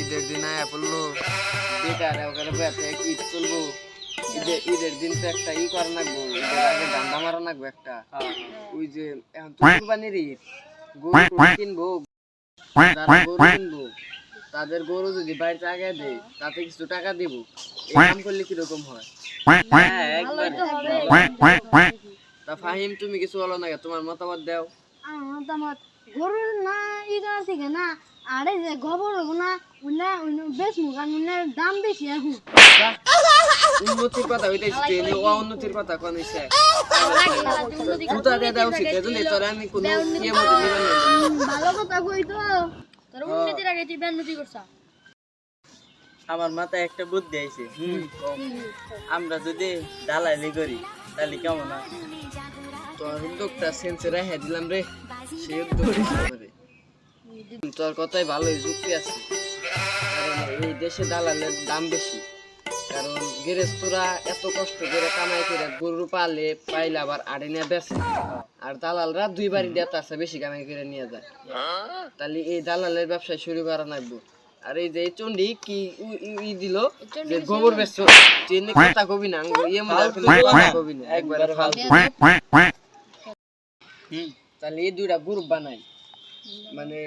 ঈদের দিন আয়া পড়লো বেকার ওখানে বেড়াতে ঈদ চলবো। ঈদের দিন তো একটা ই করা লাগবো, ঈদের আগে দান্দা মারা লাগবো একটা। ওই যে এখন তো কুরবানির ঈদ, গরু কিনবো, যারা গরু কিনবো তাদের গরু যদি বাড়িতে আগে দেয় তাতে কিছু টাকা দিব। এই কাম করলে কিরকম হয়? তা ফাহিম, তুমি কিছু বলো না, তোমার মতামত দাও। আমার মতামত গরুর না ইগা থেকে না আরে যে গোবর হবো না উন্না বেশ মুগান উন্নার দাম বেশি এখন। উন্নতির কথা হইতেছি, ট্রেনে ও উন্নতির কথা কোন হইছে? জুতা দিয়ে দেওয়া উচিত, এজন্য তোরা আমি কোনো ইয়ে মধ্যে নিবেন না। ভালো কথা কই তো তোর উন্নতির আগে তুই উন্নতি করছ। আমার মাথায় একটা বুদ্ধি আইছে। আমরা যদি দালালি করি তাহলে কেমন হয়? তোর উদ্যোগটা সেন্সে রেখে দিলাম রে, সেই উদ্যোগ রে। তোর কথাই ভালোই যুক্তি আছে, কারণ এই দেশে দালালের দাম বেশি। কারণ গেরেস্তরা এত কষ্ট করে কামাই করে গরু পালে পাইলে আবার আড়ে নিয়ে বেচে, আর দালালরা দুই বাড়ি দিয়ে তার চেয়ে বেশি কামাই করে নিয়ে যায়। তাহলে এই দালালের ব্যবসায় শুরু করা লাগবে। আর এই যে চন্ডি কি ই দিল যে গোবর বেচছ, চিনি কথা কবি না, ইয়ে মনে কথা কবি না, একবারে ফালতু। তাহলে এই দুইটা গ্রুপ বানাই, মানে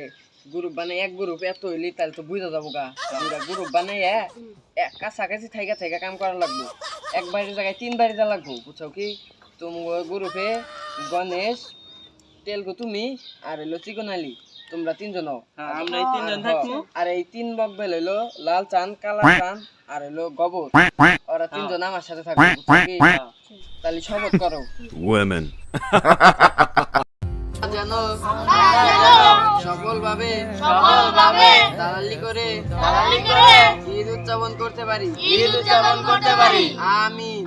গ্রুপ বানাই, এক গ্রুপ এত হইলি তাহলে তো বুঝা যাবো গা। দুইটা গ্রুপ বানাই কাছাকাছি থাইকা থাইকা কাম করা লাগবো। এক বাড়ির জায়গায় 3 বাড়ি যা লাগবো, বুঝছো কি? তুমি গ্রুপে গণেশ, তেলগো তুমি, আর হইলো চিকন আলী, তোমরা 3 জন হও। আমরা এই 3 জন থাকবো। আর এই 3 বকবেল হইলো লাল চান, কালা চান আর হইলো গোবর। ওরা 3 জন আমার সাথে থাকবে, বুঝছো কি? তাহলে শপথ করো। Women. যেন সফলভাবে দালালি করে ঈদ উদযাপন করতে পারি। আমিন।